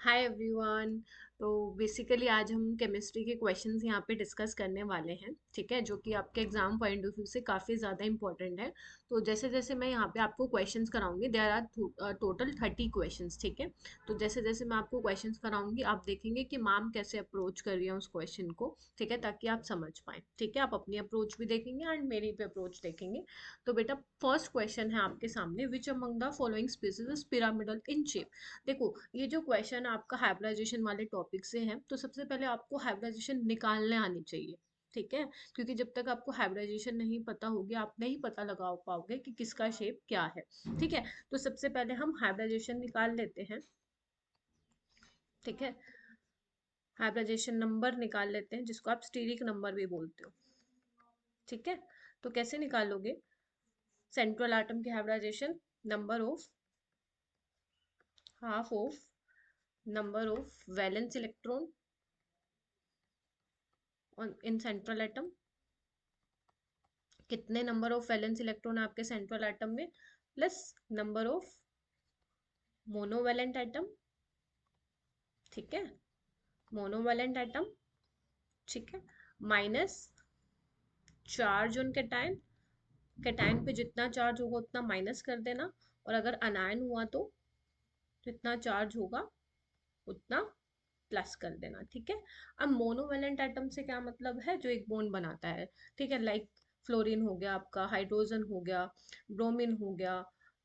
Hi everyone. तो basically आज हम केमिस्ट्री के क्वेश्चंस यहाँ पे डिस्कस करने वाले हैं, ठीक है, जो कि आपके एग्जाम पॉइंट ऑफ व्यू से काफ़ी ज़्यादा इंपॉर्टेंट है। तो जैसे जैसे मैं यहाँ पे आपको क्वेश्चंस कराऊंगी, देयर आर टोटल 30 क्वेश्चंस, ठीक है। तो जैसे जैसे मैं आपको क्वेश्चंस कराऊंगी, आप देखेंगे कि मैम कैसे अप्रोच कर रही है उस क्वेश्चन को, ठीक है, ताकि आप समझ पाएँ, ठीक है। आप अपनी अप्रोच भी देखेंगे एंड मेरी भी अप्रोच देखेंगे। तो बेटा, फर्स्ट क्वेश्चन है आपके सामने, which among the following species is pyramidal in shape. देखो, ये जो क्वेश्चन आपका हाइब्रिडाइजेशन वाले टॉपिक से है, तो सबसे पहले आपको हाइब्रिडाइजेशन निकालने आनी चाहिए, ठीक है। क्योंकि जब तक आपको हाइब्रिडाइजेशन नहीं पता होगी, आप नहीं पता लगा पाओगे कि किसका शेप क्या है, ठीक है। तो सबसे पहले हम हाइब्रिडाइजेशन निकाल लेते हैं, ठीक है। हाइब्रिडाइजेशन नंबर निकाल लेते हैं, जिसको आप स्टीरिक नंबर भी बोलते हो, ठीक है। तो कैसे निकालोगे? सेंट्रल एटम की hybridisation, number of, half of number of valence electron in central atom. कितने नंबर ऑफ वैलेंस इलेक्ट्रॉन है आपके सेंट्रल एटम में, plus number of monovalent atom, ठीक है, मोनोवैलेंट एटम, ठीक है, minus charge on cation. Cation पे जितना चार्ज होगा उतना माइनस कर देना, और अगर अनायन हुआ तो जितना चार्ज होगा उतना प्लस कर देना, ठीक है। अब मोनोवेलेंट एटम से क्या मतलब है? जो एक बॉन्ड बनाता है, ठीक है, लाइक फ्लोरीन हो गया, आपका हाइड्रोजन हो गया, ब्रोमीन हो गया,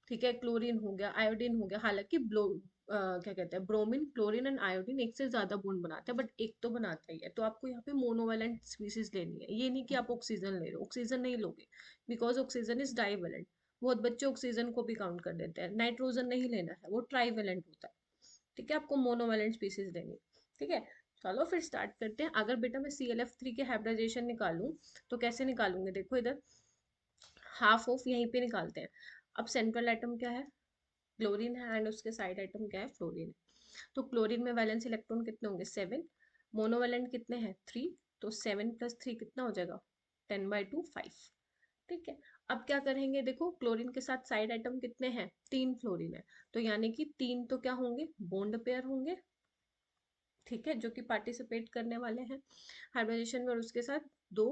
ठीक है, क्लोरीन हो गया, आयोडीन हो गया। हालांकि क्या कहते हैं, ब्रोमीन, क्लोरीन एंड आयोडीन एक से ज्यादा बॉन्ड बनाते हैं, बट एक तो बनाता ही है। तो आपको यहाँ पे मोनोवेलेंट स्पीसीज लेनी है, ये नहीं कि आप ऑक्सीजन ले रहे हो, ऑक्सीजन नहीं लोगे, बिकॉज ऑक्सीजन इज डाईवेलेंट। बहुत बच्चे ऑक्सीजन को भी काउंट कर देते हैं। नाइट्रोजन नहीं लेना है, वो ट्राईवेलेंट होता है, ठीक है। आपको मोनोवेलेंट स्पीसीज लेनी है, ठीक है। चलो फिर स्टार्ट करते हैं। अगर बेटा मैं ClF3 के हाइब्रिडाइजेशन निकालूं, तो कैसे निकालूंगे? देखो इधर, हाफ ऑफ यहीं पे निकालते हैं। अब सेंट्रल एटम क्या है? क्लोरीन है, एंड उसके साइड एटम क्या है? फ्लोरीन है। तो क्लोरीन में वैलेंस इलेक्ट्रॉन कितने होंगे? 7। मोनोवेलेंट कितने हैं? 3। तो 7 + 3 कितना हो जाएगा? 10/2, 5, ठीक है। अब क्या करेंगे? देखो, क्लोरीन के साथ साइड एटम कितने हैं? 3 फ्लोरीन है, तो यानी कि 3 तो क्या होंगे? बॉन्ड पेयर होंगे, ठीक है, जो कि पार्टिसिपेट करने वाले हैं हाइब्रिडाइजेशन में, और उसके साथ 2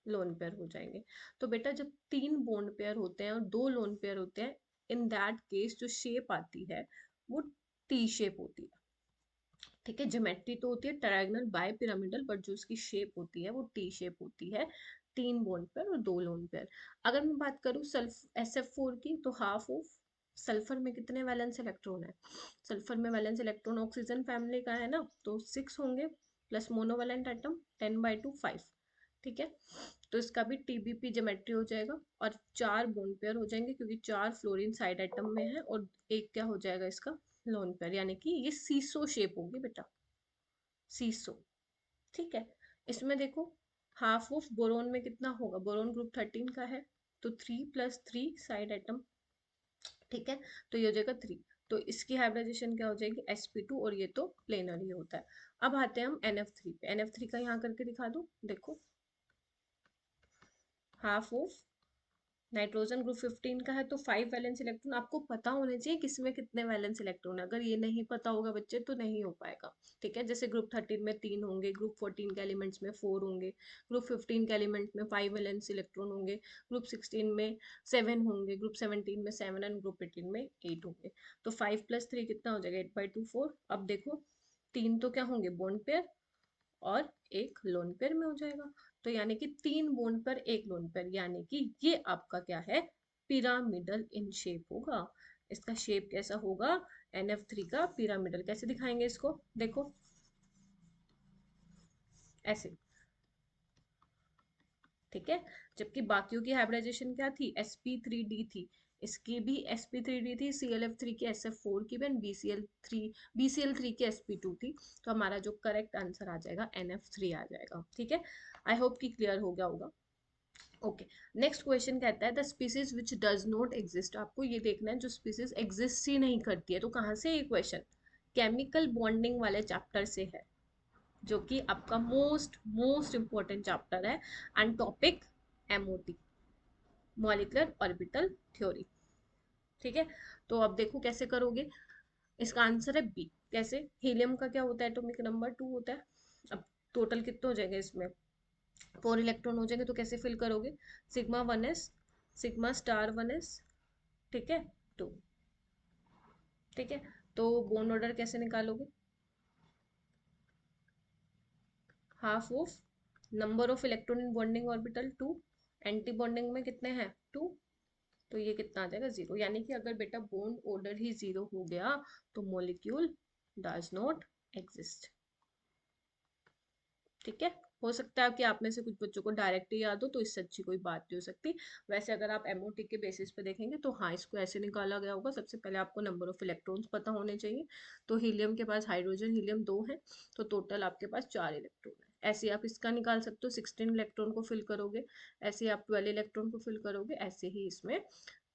लोन पेयर हो जाएंगे। तो बेटा, जब 3 बॉन्ड पेयर होते हैं और 2 लोन पेयर होते हैं, इन दैट केस जो शेप आती है वो टी शेप होती है, ठीक है। ज्योमेट्री तो होती है ट्रायंगल बाय पिरामिडल, बट जो उसकी शेप होती है वो टी शेप होती है। 3 बॉन्ड पेयर और 2 लोन पेयर। अगर मैं बात करूँ सल्फ SF4 की, तो हाफ ऑफ सल्फर में कितने वैलेंस इलेक्ट्रॉन है? सल्फर में वैलेंस इलेक्ट्रॉन ऑक्सीजन फैमिली का है ना, तो 6 होंगे, प्लस मोनोवैलेंट एटम 10/2, 5, ठीक है। तो इसका भी TBP ज्योमेट्री हो जाएगा, और 4 बोन पेयर हो जाएंगे, क्योंकि 4 फ्लोरीन साइड एटम में है, और एक क्या हो जाएगा इसका? लोन पेयर, यानी कि ये सीसो शेप होगी बेटा, सीसो, ठीक है। इसमें देखो, हाफ ऑफ बोरोन में कितना होगा? बोरोन ग्रुप 13 का है, तो 3 + 3 साइड एटम, ठीक है। तो ये हो जाएगा 3। तो इसकी हाइब्रिडाइजेशन क्या हो जाएगी? sp2, और ये तो प्लेनर ही होता है। अब आते हैं हम NF3 पे। NF3 का यहाँ करके दिखा दो, देखो, हाफ ऑफ नाइट्रोजन ग्रुप 15 का है, तो 5 वैलेंस इलेक्ट्रॉन। आपको पता होने चाहिए किसमें कितने वैलेंस इलेक्ट्रॉन है। अगर ये नहीं पता होगा बच्चे, तो नहीं हो पाएगा, ठीक है। जैसे ग्रुप 13 में 3 होंगे, ग्रुप 14 के एलिमेंट्स में 4 होंगे, ग्रुप 15 के एलिमेंट में 5 वैलेंस इलेक्ट्रॉन होंगे, ग्रुप 16 में 7 होंगे, ग्रुप 17 में 7, एंड ग्रुप 18 में 8 होंगे। तो 5 + 3 कितना हो जाएगा? 8/2, 4। अब देखो, 3 तो क्या होंगे? बॉन्ड पेयर, और एक लोन पेयर में हो जाएगा। तो यानी कि 3 बॉन्ड पर एक लोन पेयर, यानी कि ये आपका क्या है? पिरामिडल इन शेप होगा। इसका शेप कैसा होगा? NF3 का पिरामिडल। कैसे दिखाएंगे इसको? देखो, ऐसे, ठीक है। जबकि बाकियों की हाइब्रिडाइजेशन क्या थी? sp3d थी। इसकी भी sp3d थी, ClF3 की, SF4 की भी, BCl3 की sp2 थी। तो हमारा जो करेक्ट आंसर आ जाएगा NF3 आ जाएगा, ठीक है। आई होप कि क्लियर हो गया होगा। ओके, नेक्स्ट क्वेश्चन कहता है the species which does not exist. आपको ये देखना है जो स्पीसीज एग्जिस्ट ही नहीं करती है। तो कहाँ से ये क्वेश्चन? केमिकल बॉन्डिंग वाले चैप्टर से है, जो कि आपका मोस्ट मोस्ट इंपॉर्टेंट चैप्टर है, and topic MOT, molecular orbital theory, ठीक है। तो अब देखो कैसे करोगे। इसका आंसर है बी। कैसे? हीलियम का क्या होता है? एटॉमिक नंबर 2 होता है। अब टोटल कितने हो जाएंगे इसमें? 4 इलेक्ट्रॉन हो जाएंगे, तो कैसे फिल करोगे? Sigma 1s, sigma star 1s, ठीक है, 2, ठीक है। तो बॉन्ड ऑर्डर कैसे निकालोगे? Half of number of electron in bonding orbital 2, anti bonding में कितने हैं? 2। तो ये कितना आ जाएगा? 0। यानी कि अगर बेटा बॉन्ड ऑर्डर ही 0 हो गया तो मॉलिक्यूल डज नॉट एग्जिस्ट, ठीक है। हो सकता है कि आप में से कुछ बच्चों को डायरेक्ट ही याद हो, तो इससे अच्छी कोई बात नहीं हो सकती। वैसे अगर आप एमओटी के बेसिस पे देखेंगे तो हाँ, इसको ऐसे निकाला गया होगा। सबसे पहले आपको नंबर ऑफ इलेक्ट्रॉन्स पता होने चाहिए। तो हीलियम के पास, हाइड्रोजन हीलियम 2 है, तो टोटल आपके पास 4 इलेक्ट्रॉन है। ऐसे आप इसका निकाल सकते हो, 16 इलेक्ट्रॉन को फिल करोगे। ऐसे आप 12 इलेक्ट्रॉन को फिल करोगे। ऐसे ही इसमें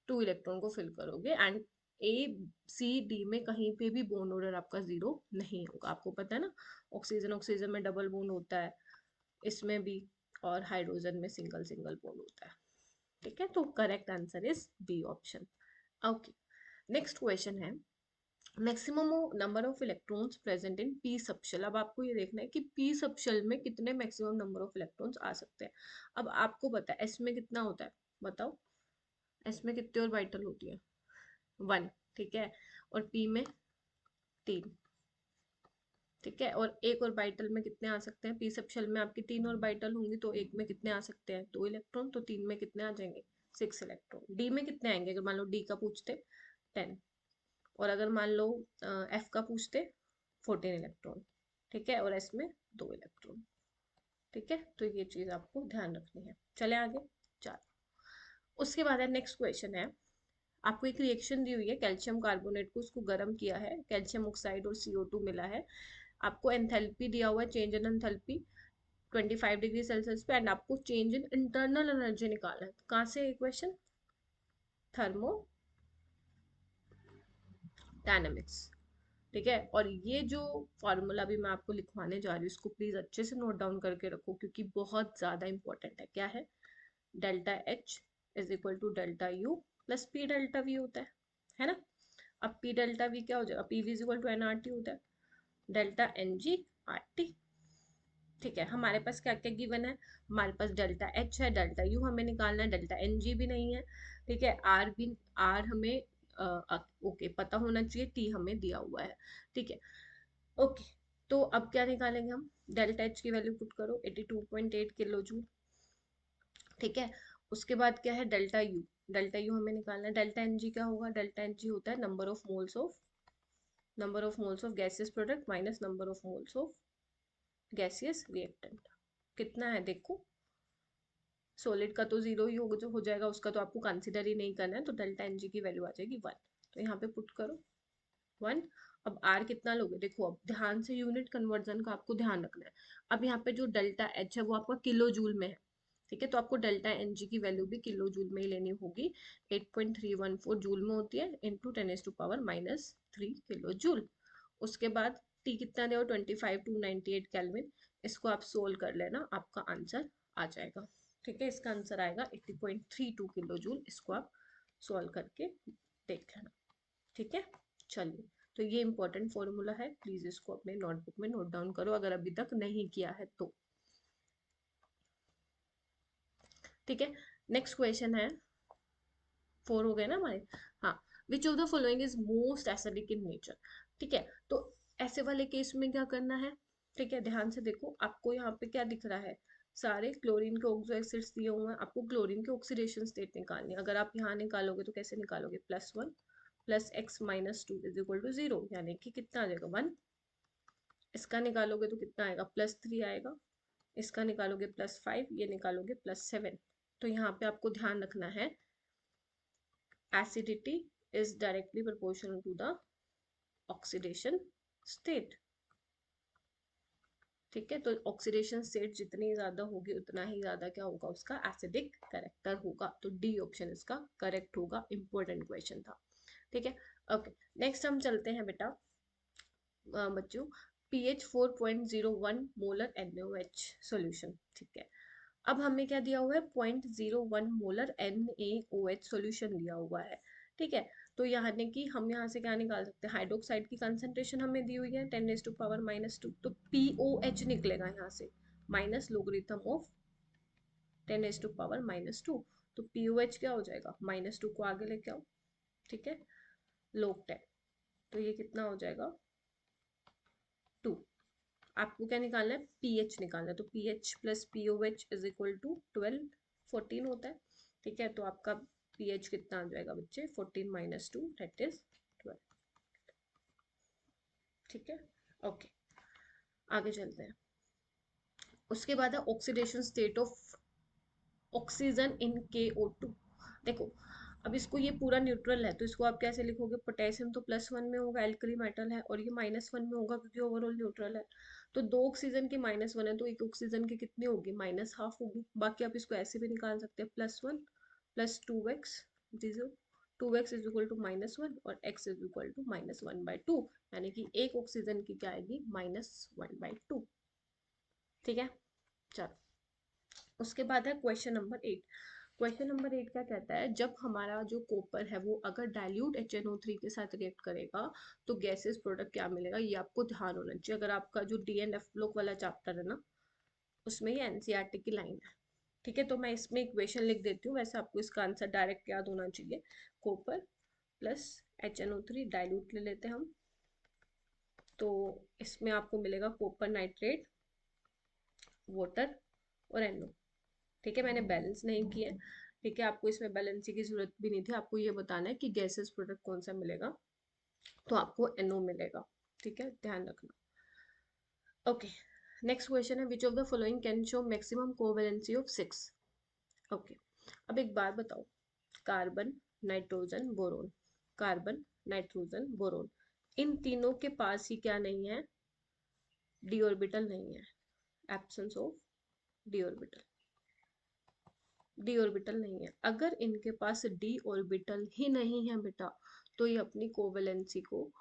2 इलेक्ट्रॉन को फिल करोगे। एंड ए सी डी में कहीं पे भी बॉन्ड ऑर्डर आपका 0 नहीं होगा। आपको पता है ना, ऑक्सीजन ऑक्सीजन में डबल बॉन्ड होता है, इसमें भी, और हाइड्रोजन में सिंगल सिंगल बॉन्ड होता है, ठीक है। तो correct answer is B option. Okay, next question है maximum number of electrons present in P subshell. अब आपको ये देखना है कि पी सबशेल में कितने मैक्सिमम नंबर ऑफ इलेक्ट्रॉन्स आ सकते हैं। अब आपको पता है एस में कितना होता है, बताओ। एस में कितने ऑर्बिटल होती है? 1, ठीक है। और पी में 3, ठीक है। और एक ऑर्बिटल में कितने आ सकते हैं? पी सबशेल में आपकी 3 ऑर्बिटल होंगी, तो एक में कितने आ सकते हैं? 2 इलेक्ट्रॉन। तो 3 में कितने आ जाएंगे? 6 इलेक्ट्रॉन। डी में कितने आएंगे? अगर मान लो डी का पूछते, 10। और अगर मान लो एफ का पूछते, 14 इलेक्ट्रॉन, ठीक है। और एस में 2 इलेक्ट्रॉन, ठीक है। तो ये चीज आपको ध्यान रखनी है। चले आगे। चलो, उसके बाद है नेक्स्ट क्वेश्चन है, आपको एक रिएक्शन दी हुई है, कैल्शियम कार्बोनेट को उसको गर्म किया है, कैल्शियम ऑक्साइड और CO2 मिला है। आपको एंथैल्पी दिया हुआ है, change in enthalpy 25 degree Celsius पे, एंड आपको चेंज इन इंटरनल एनर्जी निकालना है। तो कहाँ से ये क्वेश्चन? थर्मोडायनेमिक्स, ठीक है। और ये जो फॉर्मूला भी मैं आपको लिखवाने जा रही हूँ, इसको प्लीज अच्छे से नोट डाउन करके रखो, क्योंकि बहुत ज्यादा इंपॉर्टेंट है। क्या है? Delta H is equal to delta U plus P delta V होता है ना। अब पी डेल्टा वी क्या हो जाएगा? P V is equal to N R T होता है, delta N G R T, ठीक है। हमारे पास क्या क्या गिवन है? हमारे पास डेल्टा एच है, डेल्टा यू हमें निकालना है, डेल्टा एन जी भी नहीं है, ठीक है। आर भी, आर हमें ओके पता होना चाहिए, टी हमें दिया हुआ है, ठीक है। ओके, तो अब क्या निकालेंगे हम? डेल्टा एच की वैल्यू पुट करो, 82.8 किलो जूल, ठीक है। उसके बाद क्या है? डेल्टा यू, डेल्टा यू हमें निकालना है। डेल्टा एन जी क्या होगा? डेल्टा एन जी होता है number of moles of gaseous product minus number of moles of gaseous reactant. कितना है देखो, सॉलिड का तो 0 ही हो, जो हो जाएगा उसका तो आपको कंसिडर ही नहीं करना है, तो डेल्टा एन जी की वैल्यू आ जाएगी 1। तो यहाँ पे पुट करो 1। अब आर कितना लोगे? देखो अब ध्यान से यूनिट कन्वर्जन का आपको ध्यान रखना है। अब यहाँ पे जो डेल्टा एच है वो आपका किलो जूल में है, ठीक है। तो आपको डेल्टा एन जी की वैल्यू भी किलो जूल में ही लेनी होगी। 8.314 जूल में होती है, इंटू 10⁻³ किलो जूल। उसके बाद टी कितना दे? 25,298 केल्विन। इसको आप सोल्व कर लेना, आपका आंसर आ जाएगा, ठीक है। इसका आंसर आएगा 80.32 किलो जूल। इसको आप सोल्व करके देख लेना, ठीक है। चलिए, तो ये इंपॉर्टेंट फॉर्मूला है, प्लीज इसको अपने नोटबुक में नोट डाउन करो अगर अभी तक नहीं किया है तो, ठीक है। नेक्स्ट क्वेश्चन है, 4 हो गए ना हमारे। हाँ, विच of the following is most acidic in nature, ठीक है। तो ऐसे वाले केस में क्या करना है? ठीक है, ध्यान से देखो, आपको यहाँ पे क्या दिख रहा है? सारे क्लोरीन के ऑक्सो एसिड्स दिए हुए हैं, आपको क्लोरीन के ऑक्सीडेशन स्टेट निकालनी है। अगर आप यहाँ निकालोगे तो कैसे निकालोगे? +1 + x-2 इज इक्वल टू 0, यानी कि कितना आ जाएगा? 1। इसका निकालोगे तो कितना आएगा? +3 आएगा। इसका निकालोगे +5, ये निकालोगे +7। तो यहाँ पे आपको ध्यान रखना है, acidity is directly proportional to the oxidation state, ठीक है। तो ऑक्सीडेशन स्टेट जितनी ज्यादा होगी उतना ही ज्यादा क्या होगा? उसका एसिडिक कैरेक्टर होगा। तो डी ऑप्शन इसका करेक्ट होगा, इंपॉर्टेंट क्वेश्चन था, ठीक है। ओके, नेक्स्ट हम चलते हैं बेटा बच्चों, pH 4.01 मोलर NaOH सॉल्यूशन, ठीक है। अब हमें क्या दिया हुआ है? 0.01 मोलर NaOH सॉल्यूशन दिया हुआ है, ठीक है। तो यानी कि हम यहाँ से क्या निकाल सकते हैं, हाइड्रोक्साइड की कंसंट्रेशन हमें दी हुई है 10⁻⁻², तो POH निकलेगा यहाँ से, माइनस लोगरिथम ऑफ 10⁻⁻², तो POH क्या हो जाएगा, -2 को आगे लेके आओ, ठीक है, log 10, तो ये कितना हो जाएगा 2। आपको क्या निकालना है, पीएच निकालना है, तो pH plus pOH is equal to 12, 14 होता है, ठीक है, तो आपका पीएच कितना आ जाएगा बच्चे, 14 - 2 दैट इज 12, ठीक है, ओके, आगे चलते हैं। उसके बाद है oxidation state of oxygen in KO2। देखो, अब इसको, ये पूरा न्यूट्रल है तो इसको आप कैसे लिखोगे, पोटेशियम तो +1 में होगा, एल्कली मेटल है, और ये -1 में होगा क्योंकि ओवरऑल न्यूट्रल है, तो 2 ऑक्सीजन की -1 है तो एक ऑक्सीजन की कितनी होगी, -½ होगी। बाकी आप इसको ऐसे भी निकाल सकते हैं, +1 + 2x, 2x is equal to -1 और x इज इक्वल टू -1/2, यानी कि एक ऑक्सीजन की क्या आएगी, -1/2, ठीक है। चलो, उसके बाद है क्वेश्चन नंबर 8। क्वेश्चन नंबर 8 क्या कहता है, जब हमारा जो कॉपर है वो अगर डाइल्यूट HNO3 के साथ रिएक्ट करेगा तो गैसेस प्रोडक्ट क्या मिलेगा, ये आपको ध्यान होना चाहिए। अगर आपका जो D&F ब्लॉक वाला चैप्टर है ना, उसमें ये NCERT की लाइन है, ठीक है, तो मैं इसमें इक्वेशन लिख देती हूँ, वैसे आपको इसका आंसर डायरेक्ट याद होना चाहिए। कॉपर प्लस HNO3 डाइल्यूट ले लेते हैं हम, तो इसमें आपको मिलेगा कॉपर नाइट्रेट, वाटर और NO, ठीक है, मैंने बैलेंस नहीं किया, ठीक है, आपको इसमें बैलेंसिंग की जरूरत भी नहीं थी, आपको ये बताना है कि गैसेस प्रोडक्ट कौन सा मिलेगा, तो आपको NO मिलेगा, ठीक है, ध्यान रखना। ओके, नेक्स्ट क्वेश्चन है, which of the following can show maximum covalency of 6। Okay, अब एक बात बताओ, carbon, nitrogen, boron, carbon, nitrogen, boron, इन तीनों के पास ही क्या नहीं है, डी ऑर्बिटल नहीं है, absence of D orbital, D orbital नहीं है। अगर इनके पास डी ऑर्बिटल ही नहीं है बेटा, तो ये अपनी कोवैलेंसी को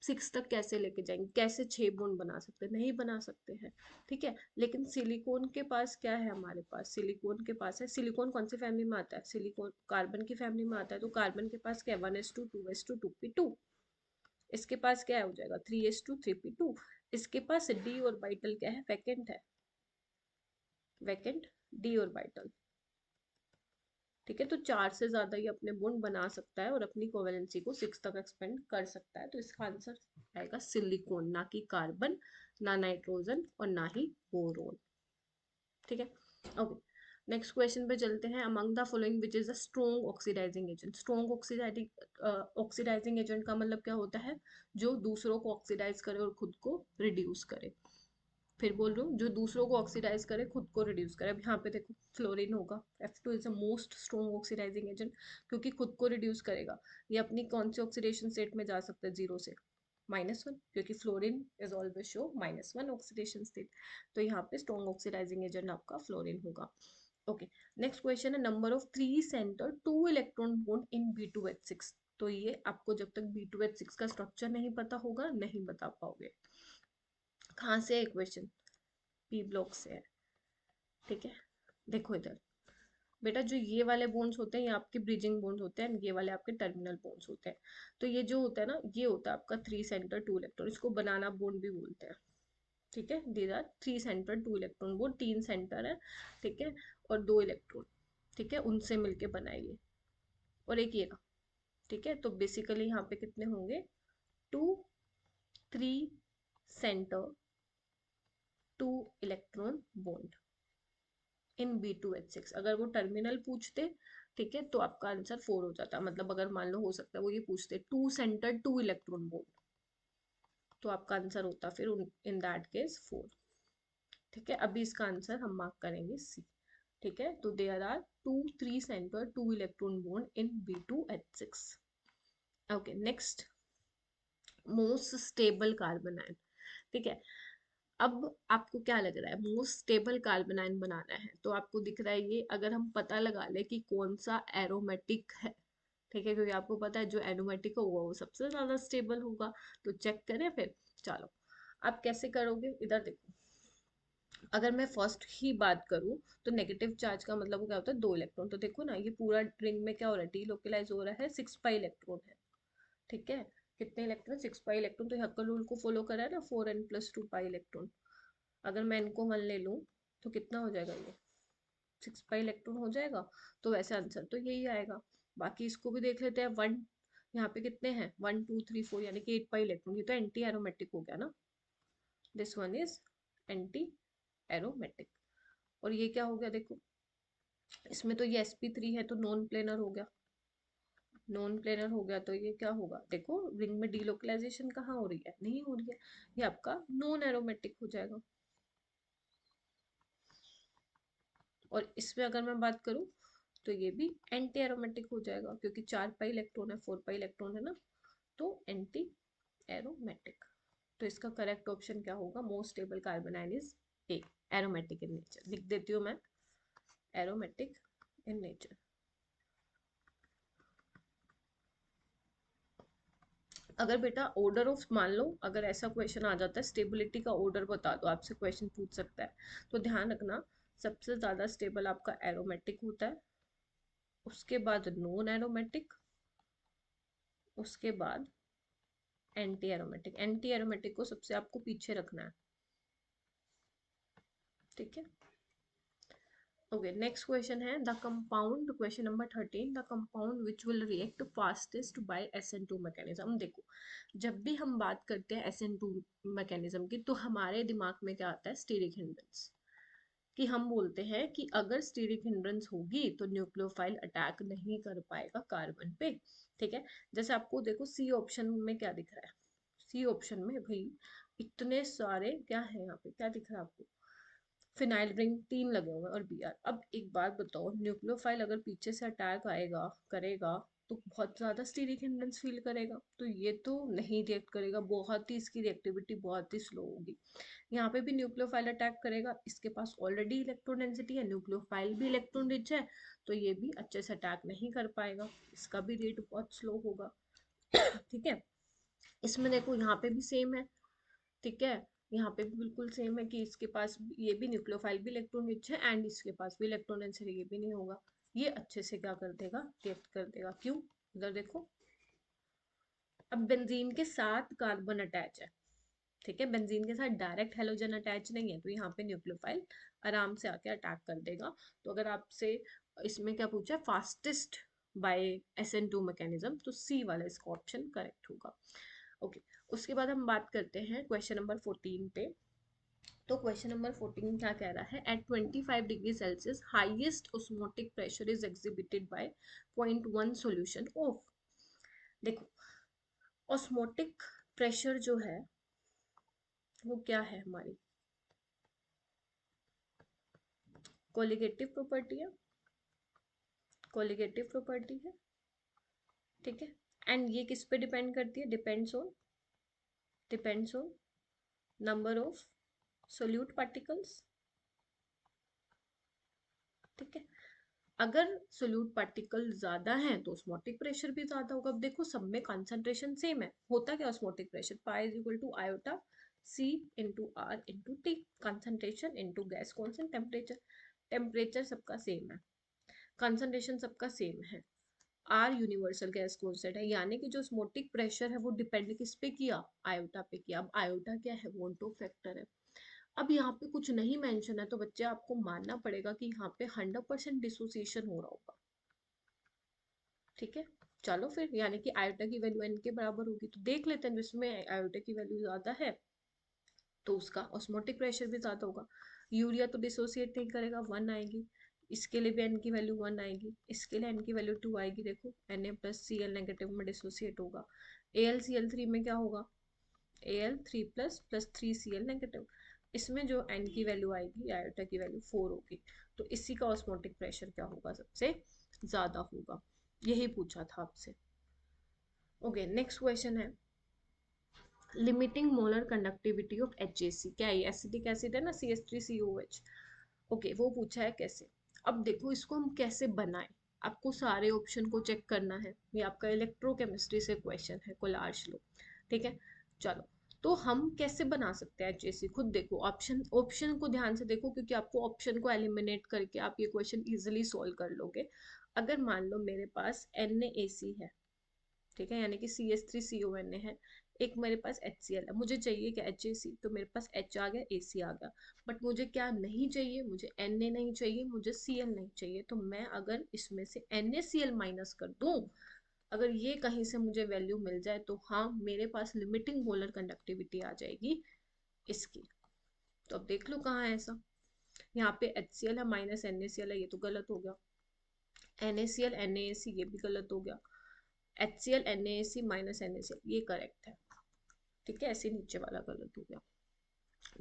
6 तक कैसे लेके जाएंगे, कैसे 6 बॉन्ड बना सकते हैं, नहीं बना सकते हैं, ठीक है। लेकिन सिलिकॉन के पास क्या है, हमारे पास सिलिकॉन के पास है, सिलिकॉन कौन सी फैमिली में आता है, सिलिकॉन कार्बन की फैमिली में आता है, तो कार्बन के पास क्या है, 1s2 2s2 2p2, इसके पास क्या हो जाएगा, 3s2 3p2, इसके पास डी ऑर्बिटल क्या है, वैकेंट है, वैकेंट डी ऑर्बिटल, ठीक है, तो 4 से ज्यादा ये अपने बॉन्ड बना सकता है और अपनी कोवैलेंसी को 6 तक एक्सपेंड कर सकता है, तो इसका आंसर आएगा सिलिकॉन, ना कि कार्बन, ना नाइट्रोजन और ना ही बोरोन, ठीक है, ओके। नेक्स्ट क्वेश्चन पे चलते हैं, among the following which is a strong oxidising agent. Strong oxidising agent का मतलब क्या होता है, जो दूसरों को ऑक्सीडाइज करे और खुद को रिड्यूस करे, फिर बोल रही हूँ, जो दूसरों को ऑक्सीडाइज करे खुद को रिड्यूस करे। अब यहाँ पे देखो, फ्लोरीन होगा, F2 is the most strong oxidising agent, क्योंकि खुद को रिड्यूस करेगा। ये अपनी कौन से ऑक्सीडेशन स्टेट में जा सकता है, 0 से -1, क्योंकि fluorine is always show -1 oxidation state, तो यहाँ पे स्ट्रॉन्ग ऑक्सीडाइजिंग एजेंट आपका फ्लोरीन होगा। ओके, नेक्स्ट क्वेश्चन है, number of 3 centre 2 electron bond in B2H6। तो ये आपको जब तक B2H6 का स्ट्रक्चर नहीं पता होगा नहीं बता पाओगे। कहाँ से है क्वेश्चन, पी ब्लॉक से है, ठीक है। देखो इधर बेटा, जो ये वाले बोन्स होते हैं ये आपके ब्रिजिंग बोन्स होते हैं, ये वाले आपके टर्मिनल बोन्स होते हैं। तो ये जो होता है ना, ये होता है आपका 3 सेंटर 2 इलेक्ट्रॉन, इसको बनाना बोन्ड भी बोलते हैं, ठीक है। These are 3 centre 2 electron bond, 3 centre है, ठीक है, और 2 इलेक्ट्रॉन, ठीक है, उनसे मिलके बनाइए, और एक ये रहा, ठीक है। तो बेसिकली यहाँ पे कितने होंगे, 2 3 सेंटर 2 इलेक्ट्रॉन बोन्ड इन B2H6। अगर वो टर्मिनल पूछते, ठीक है, तो आपका आंसर 4 हो जाता, मतलब अगर मान लो हो सकता है वो ये पूछते 2 सेंटर 2 इलेक्ट्रॉन बोल्ट, तो आपका आंसर होता फिर इन दैट केस 4, ठीक है। अभी इसका आंसर हम मार्क करेंगे C, ठीक है। तो there are 2 3 centre 2 electron bond in B2H6। Okay, next, most stable carbon ion, ठीक है। अब आपको क्या लग रहा है, मोस्ट स्टेबल कार्बन आयन बनाना है, तो आपको दिख रहा है ये, अगर हम पता लगा ले कि कौन सा एरोमेटिक है, ठीक है, क्योंकि आपको पता है जो एरोमेटिक होगा वो सबसे ज्यादा स्टेबल होगा, तो चेक करें फिर। चलो, आप कैसे करोगे, इधर देखो, अगर मैं फर्स्ट ही बात करूं, तो नेगेटिव चार्ज का मतलब क्या होता है, 2 इलेक्ट्रॉन, तो देखो ना, ये पूरा रिंग में क्या हो रहा है, डीलोकलाइज हो रहा है, 6 पाई इलेक्ट्रॉन है, ठीक है, कितने इलेक्ट्रॉन, 6 पाई इलेक्ट्रॉन, तो हक्कर रूल को फॉलो करा है ना, 4n+2 पाई इलेक्ट्रॉन। अगर मैं इनको 1 ले लूँ तो कितना हो जाएगा, ये 6 पाई इलेक्ट्रॉन हो जाएगा। तो वैसे आंसर तो यही आएगा। बाकी इसको भी देख लेते हैं, 1 यहाँ पे कितने हैं, 1 2 3 4, यानी कि 8 पाई इलेक्ट्रॉन, ये तो एंटी एरोमेटिक हो गया ना, this one is anti aromatic. और ये क्या हो गया देखो, इसमें तो ये sp3 है तो नॉन प्लेनर हो गया, नॉन प्लेनर हो गया, तो ये क्या होगा देखो, रिंग में डीलोकलाइजेशन कहाँ हो रही है, नहीं हो रही है, ये आपका नॉन एरोमेटिक हो जाएगा। और इसमें अगर मैं बात करूँ तो ये भी एंटी एरोमेटिक हो जाएगा, क्योंकि 4 पाई इलेक्ट्रॉन है, 4 पाई इलेक्ट्रॉन है ना, तो एंटी एरोमेटिक। तो इसका करेक्ट ऑप्शन क्या होगा, most stable carbon ion is a, aromatic in nature. लिख देती हूँ मैं, एरोमेटिक इन नेचर। अगर बेटा ऑर्डर ऑफ, मान लो अगर ऐसा क्वेश्चन आ जाता है, स्टेबिलिटी का ऑर्डर बता दो, आपसे क्वेश्चन पूछ सकता है, तो ध्यान रखना सबसे ज्यादा स्टेबल आपका एरोमेटिक होता है, उसके बाद नॉन एरोमेटिक, उसके बाद एंटी एरोमेटिक। एंटी एरोमेटिक को सबसे आपको पीछे रखना है, ठीक है। ओके, नेक्स्ट क्वेश्चन है the compound, question number 13, the compound which will react fastest by SN2 mechanism. देखो, जब भी हम बात करते हैं SN2 मैकेनिज्म की, तो हमारे दिमाग में क्या आता है, स्टीरिक हिंड्रेंस, कि हम बोलते हैं कि अगर स्टीरिक हिंड्रेंस होगी तो न्यूक्लियोफाइल अटैक नहीं कर पाएगा कार्बन पे, ठीक है। जैसे आपको देखो सी ऑप्शन में क्या दिख रहा है, सी ऑप्शन में भाई इतने सारे क्या है, यहाँ पे क्या दिख रहा है आपको, फिनाइल रिंग 3 लगे हुए हैं और Br। अब एक बात बताओ, न्यूक्लियोफाइल अगर पीछे से अटैक आएगा करेगा तो बहुत ज्यादा स्टीरिक हिंड्रेंस फील करेगा, तो ये तो नहीं रिएक्ट करेगा, बहुत ही इसकी रिएक्टिविटी बहुत ही स्लो होगी। यहाँ पे भी न्यूक्लियोफाइल अटैक करेगा, इसके पास ऑलरेडी इलेक्ट्रॉन डेंसिटी है, न्यूक्लियोफाइल भी इलेक्ट्रॉन रिच है, तो ये भी अच्छे से अटैक नहीं कर पाएगा, इसका भी रेट बहुत स्लो होगा, ठीक है। इसमें देखो यहाँ पे भी सेम है, ठीक है, यहाँ पे भी बिल्कुल सेम है कि इसके पास ये भी न्यूक्लियोफाइल भी इलेक्ट्रॉन रिच है एंड इसके पास भी इलेक्ट्रॉन डेंसिटी, ये भी नहीं होगा, ये अच्छे से क्या कर देगा, रिएक्ट कर देगा। क्यों, इधर देखो, अब बेंजीन के साथ कार्बन अटैच है, ठीक है, बेंजीन के साथ डायरेक्ट हेलोजन अटैच नहीं है, तो यहाँ पे न्यूक्लियोफाइल आराम से आके अटैक कर देगा। तो अगर आपसे इसमें क्या पूछा है, फास्टेस्ट बाय SN2 मैकेनिज्म, तो सी वाला इसका ऑप्शन करेक्ट होगा। ओके, उसके बाद हम बात करते हैं क्वेश्चन नंबर 14 पे। तो क्वेश्चन नंबर 14 क्या कह रहा है, at 25 degree Celsius highest osmotic pressure is exhibited by 0.1 solution of. देखो, ऑस्मोटिक प्रेशर जो है वो क्या है, हमारी कोलिगेटिव प्रॉपर्टी है, कोलिगेटिव प्रॉपर्टी है, ठीक है। एंड ये किस पे डिपेंड करती है, depends on number of solute particles, ठीक है। अगर सोल्यूट पार्टिकल ज्यादा है तो ऑस्मोटिक प्रेशर भी ज्यादा होगा। अब देखो सब में कंसंट्रेशन सेम है, होता क्या osmotic pressure, pi is equal to iota C into R into T, concentration into gas constant, temperature, temperature सबका सेम है, कंसंट्रेशन सबका सेम है, आर यूनिवर्सल गैस कॉन्सेंट है, यानी कि जो ऑस्मोटिक प्रेशर है वो डिपेंड किस पे किया, आयोटा पे किया। अब आयोटा क्या है, वोल्टो फैक्टर है। अब यहाँ पे कुछ नहीं मेंशन है, तो बच्चे आपको मानना पड़ेगा कि यहाँ पे 100% डिसोसिएशन हो रहा होगा, ठीक है। चलो फिर, यानी कि आयोटा की वैल्यू n के बराबर होगी, तो देख लेते हैं जिसमें आयोटा की वैल्यू ज्यादा है तो उसका ऑस्मोटिक प्रेशर भी ज्यादा होगा। यूरिया तो डिसोसिएट नहीं करेगा, 1 आएगी, इसके लिए भी n की वैल्यू 1 आएगी, इसके लिए n की वैल्यू 2 आएगी, देखो Na+Cl नेगेटिव में डिसोसिएट होगा। AlCl3 में क्या होगा, Al3++3Cl नेगेटिव, इसमें जो n की वैल्यू आएगी, आयोटा की वैल्यू 4 होगी, तो इसी का ऑस्मोटिक प्रेशर क्या होगा, सबसे ज्यादा होगा। यही पूछा था आपसे। ओके, नेक्स्ट क्वेश्चन है limiting molar conductivity of HAC, क्या है, एसिटिक एसिड है ना, CH3COH। ओके, वो पूछा है कैसे। अब देखो इसको हम कैसे बनाएं, आपको सारे ऑप्शन को चेक करना है, ये आपका इलेक्ट्रोकेमिस्ट्री से क्वेश्चन है, कोलाज लो, ठीक है। चलो, तो हम कैसे बना सकते हैं HAC, खुद देखो, ऑप्शन ऑप्शन को ध्यान से देखो, क्योंकि आपको ऑप्शन को एलिमिनेट करके आप ये क्वेश्चन इजिली सोल्व कर लोगे। अगर मान लो मेरे पास NaC है, ठीक है, यानी कि CH3CONA है, एक मेरे पास HCl है, मुझे चाहिए क्या HAC, तो मेरे पास H आ गया, AC आ गया, बट मुझे क्या नहीं चाहिए, मुझे Na नहीं चाहिए, मुझे Cl नहीं चाहिए। तो मैं अगर इसमें से NaCl माइनस कर दूं, अगर ये कहीं से मुझे वैल्यू मिल जाए तो हाँ मेरे पास लिमिटिंग मोलर कंडक्टिविटी आ जाएगी इसकी। तो अब देख लो कहाँ है ऐसा, यहाँ पे HCl है माइनस NaCl है, ये तो गलत हो गया। NaCl NaAC ये भी गलत हो गया। HCl NaAC माइनस NaCl ये करेक्ट है। ठीक है, ऐसे नीचे वाला गलत हो गया,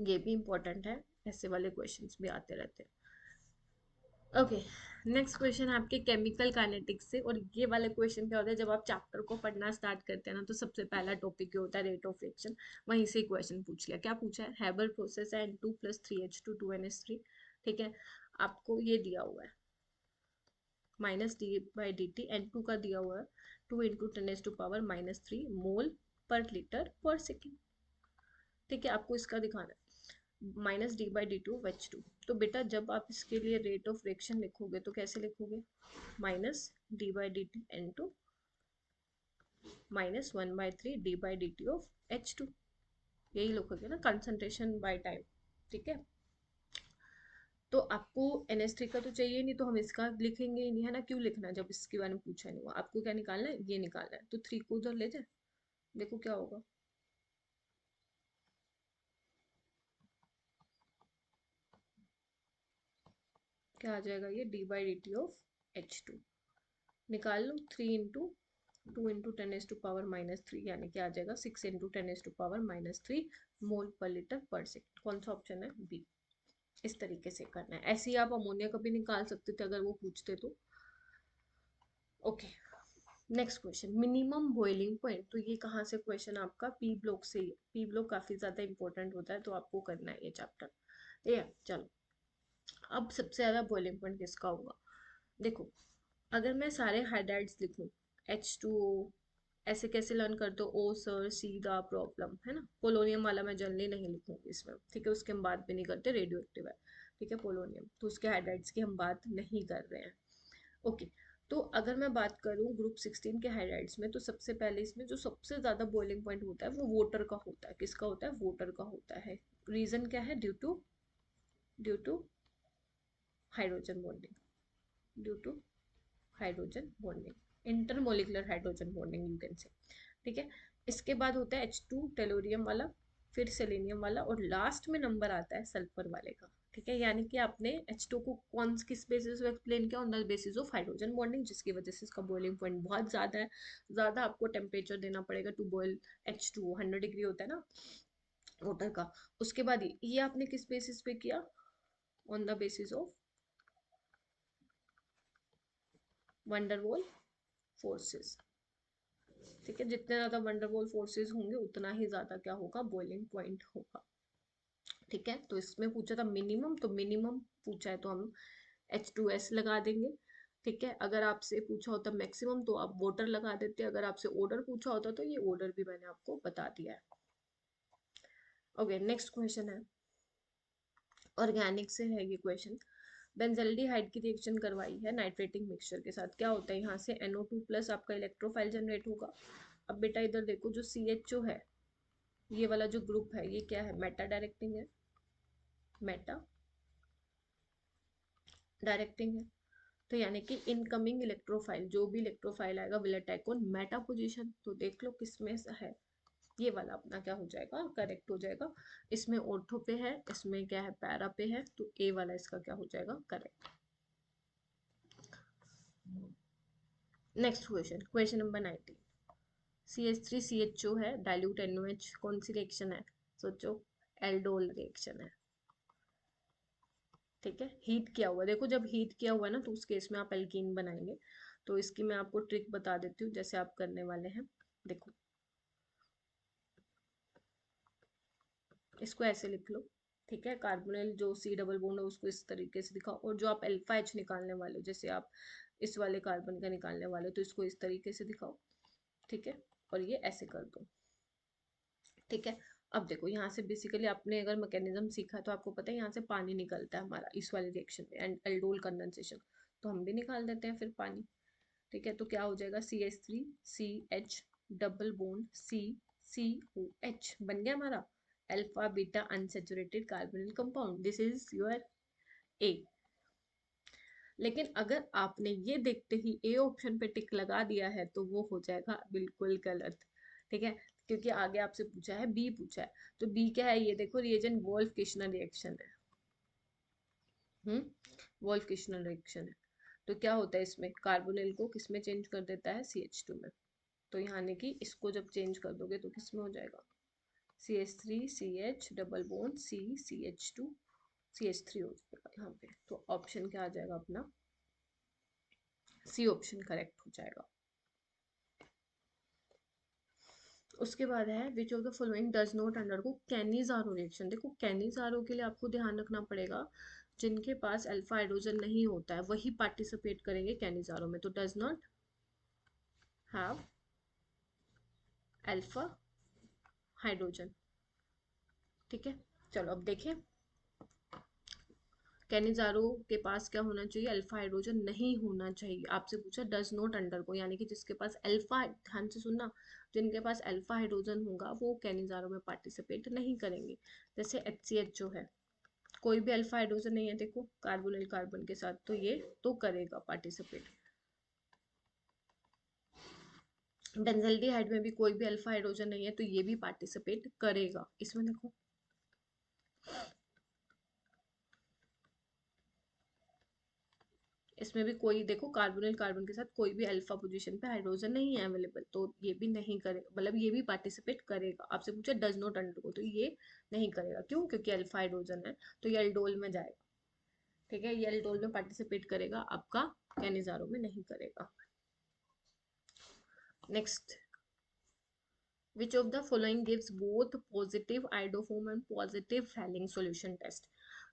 ये भी इंपॉर्टेंट है, ऐसे वाले क्वेश्चंस भी आते रहते हैं। ओके, नेक्स्ट क्वेश्चन आपके केमिकल काइनेटिक्स से, और ये वाले क्वेश्चन क्या होता है, जब आप चैप्टर को पढ़ना स्टार्ट करते हैं ना, तो सबसे पहला टॉपिक क्या होता है, रेट ऑफ रिएक्शन। वहीं से क्वेश्चन पूछ लिया, क्या पूछा है, हैबर प्रोसेस है N2 + 3H2 2NH3। ठीक है, आपको ये दिया हुआ है -d/dt, N2 का दिया हुआ है 2 × 10⁻³ मोल पर लीटर पर सेकेंड। ठीक है, आपको इसका दिखाना है -d/dt/H2। तो बेटा जब आप इसके लिए रेट ऑफ रिएक्शन लिखोगे तो कैसे लिखोगे, -d/dt N2 -1/3 d/dt/H2, यही लिखोगे ना, कंसंट्रेशन बाय टाइम। ठीक है, तो आपको NH3 का तो चाहिए नहीं, तो हम इसका लिखेंगे ही नहीं, है ना, क्यों लिखना जब इसके बारे में पूछा नहीं हुआ। आपको क्या निकालना है, ये निकालना है, तो 3 को उधर ले जाए, देखो क्या होगा, क्या आ जाएगा, ये d/dt/H2 निकाल लो। 3 × 2 × 10⁻³ यानी कि आ जाएगा 6 × 10⁻³ मोल पर लीटर पर सेकेंड। कौन सा ऑप्शन है, बी। इस तरीके से करना है, ऐसे ही आप अमोनिया का भी निकाल सकते थे अगर वो पूछते तो। Okay, next question, minimum boiling point. तो ये कहाँ से क्वेश्चन आपका, पी ब्लॉक से ही। पी ब्लॉक काफी ज्यादा इंपॉर्टेंट होता है, तो आपको करना है ये चैप्टर। ठीक है, चलो अब सबसे ज्यादा बॉइलिंग पॉइंट किसका होगा। देखो, अगर मैं सारे हाइड्राइड्स लिखूं, H2O, ऐसे कैसे लर्न करते हो, ओ सर सीधा प्रॉब्लम है ना। पोलोनियम वाला मैं जनरली नहीं लिखूंगी इसमें, ठीक है, उसके हम बात भी नहीं करते, रेडियो एक्टिव है। ठीक है, पोलोनियम, तो उसके हाइड्राइड्स की हम बात नहीं कर रहे हैं। ओके, तो अगर मैं बात करूं ग्रुप 16 के हाइड्राइड्स में, तो सबसे पहले इसमें जो सबसे ज्यादा बॉइलिंग पॉइंट होता है वो वाटर का होता है। किसका होता है, वाटर का होता है। रीजन क्या है, due to hydrogen bonding, due to hydrogen bonding, intermolecular hydrogen bonding you can say. ठीक है, इसके बाद होता है H2 टेलोरियम वाला, फिर सेलेनियम वाला, और लास्ट में नंबर आता है सल्फर वाले का। ठीक है, यानी कि आपने H2 को कौन किस बेसिस पे एक्सप्लेन किया, on the basis of hydrogen bonding, जिसकी वजह से इसका बॉइलिंग पॉइंट बहुत ज्यादा है। ज्यादा आपको टेम्परेचर देना पड़ेगा टू बॉयल H2, 100 डिग्री होता है ना वाटर का। उसके बाद ये आपने किस बेसिस पे किया, on the basis of van der Waals forces. ठीक है, जितने ज्यादा वंडरवॉल फोर्सेस होंगे उतना ही ज्यादा क्या होगा, बॉइलिंग पॉइंट होगा। ठीक है, तो इसमें पूछा था मिनिमम, तो मिनिमम पूछा है तो हम H2S लगा देंगे। ठीक है, अगर आपसे पूछा होता मैक्सिमम तो आप वाटर लगा देते, अगर आपसे ऑर्डर पूछा होता तो ये ऑर्डर भी मैंने आपको बता दिया है। ओके, नेक्स्ट क्वेश्चन है, ऑर्गेनिक से है ये क्वेश्चन। बेंजल्डिहाइड की रिएक्शन करवाई है नाइट्रेटिंग मिक्सचर के साथ, क्या होता है, यहाँ से NO2+ आपका इलेक्ट्रोफाइल जनरेट होगा। अब बेटा इधर देखो, जो CHO है, ये वाला जो ग्रुप है, ये क्या है, मेटा डायरेक्टिंग है, मेटा डायरेक्टिंग है। तो यानी कि इनकमिंग इलेक्ट्रोफाइल, जो भी इलेक्ट्रोफाइल आएगा will attack on Meta position. तो देख लो किसमें से है, ये वाला अपना क्या हो जाएगा, करेक्ट हो जाएगा। इसमें ऑर्थो पे है, इसमें क्या है, पैरा पे है, तो ए वाला इसका क्या हो जाएगा, correct. Next question, question number 19, CH3CHO है, डाइल्यूट NOH, कौन सी रिएक्शन है, सोचो, एल्डोल रिएक्शन है। ठीक है, हीट किया हुआ, देखो जब हीट किया हुआ है ना तो उस केस में आप एल्कीन बनाएंगे। तो इसकी मैं आपको ट्रिक बता देती हूँ, जैसे आप करने वाले हैं, देखो इसको ऐसे लिख लो। ठीक है, कार्बोनिल जो C डबल बॉन्ड है उसको इस तरीके से दिखाओ, और जो आप अल्फा H निकालने वाले हो, जैसे आप इस वाले कार्बन का निकालने वाले हो, तो इसको इस तरीके से दिखाओ। ठीक है, और ये ऐसे कर दो। ठीक है, अब देखो यहाँ से बेसिकली आपने अगर मैकेनिज्म सीखा तो आपको पता है यहाँ से पानी निकलता है हमारा इस वाले रिएक्शन में, एंड एल्डोल कंडेंसेशन, तो हम भी निकाल देते हैं फिर पानी। ठीक है, तो क्या हो जाएगा, CH3CH डबल बॉन्ड CCOH बन गया हमारा alpha beta unsaturated carbonyl compound, this is your A. लेकिन अगर आपने ये देखते ही ए ऑप्शन पे टिक लगा दिया है तो वो हो जाएगा बिल्कुल गलत, ठीक है, क्योंकि आगे आपसे पूछा है बी पूछा है। तो बी क्या है, ये देखो रिएजेंट वोल्फ किश्नर रिएक्शन है, वोल्फ किश्नर रिएक्शन है। तो क्या होता है इसमें, कार्बोनिल को किस में चेंज कर देता है, CH2 में। तो यानी कि इसको जब चेंज कर दोगे तो किस में हो जाएगा, CH3CH double bond CH2 CH3 हो जाएगा यहाँ पे। तो ऑप्शन क्या आ जाएगा अपना, सी ऑप्शन करेक्ट हो जाएगा। उसके बाद है which of the following does not undergo Cannizzaro reaction. देखो कैनिजारो के लिए आपको ध्यान रखना पड़ेगा, जिनके पास अल्फा हाइड्रोजन नहीं होता है वही पार्टिसिपेट करेंगे कैनिजारो में। तो does not have alpha hydrogen, ठीक है। चलो अब देखें, कैनिजारो के पास क्या होना चाहिए, अल्फा हाइड्रोजन नहीं होना चाहिए। आपसे पूछा डज नॉट अंडरगो, यानी कि जिसके पास अल्फा, ध्यान से सुनना, जिनके पास अल्फा हाइड्रोजन होगा वो कैनिजारो में पार्टिसिपेट नहीं करेंगे। जैसे HCH जो है, कोई भी अल्फा हाइड्रोजन नहीं है देखो कार्बोनिल कार्बन के साथ, तो ये तो करेगा पार्टिसिपेट। बेंजल्डिहाइड में भी कोई भी अल्फा हाइड्रोजन नहीं है तो ये भी पार्टिसिपेट करेगा। इसमें देखो इसमें भी कोई, देखो कार्बोनिल कार्बन के साथ कोई भी अल्फा पोजीशन पे हाइड्रोजन नहीं है अवेलेबल, तो ये भी नहीं करेगा, मतलब ये भी पार्टिसिपेट करेगा। आपसे पूछा डज नॉट अंडरगो, तो ये नहीं करेगा, क्यों, क्योंकि अल्फा हाइड्रोजन है तो ये अल्डोल में जाएगा, ठीक है, ये अल्डोल में पार्टिसिपेट करेगा, आपका कैनिजारो में नहीं करेगा। Next, which of the following gives both positive iodoform and positive Fehling solution test।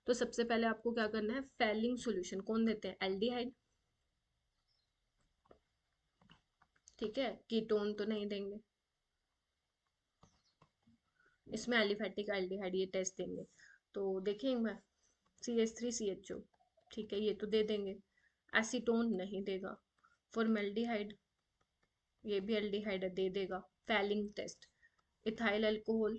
तो सबसे पहले आपको क्या करना है, Fehling solution कौन देते हैं, एल्डिहाइड, ठीक है, कीटोन तो नहीं देंगे, इसमें एलिफेटिक एल्डिहाइड ये टेस्ट देंगे। तो देखेंगे CH3CHO, ठीक है, ये तो दे देंगे। एसीटोन नहीं देगा। फॉर्मेल्डिहाइड, ये भी एल्डिहाइड दे देगा। फैलिंग टेस्ट, इथाइल अल्कोहल,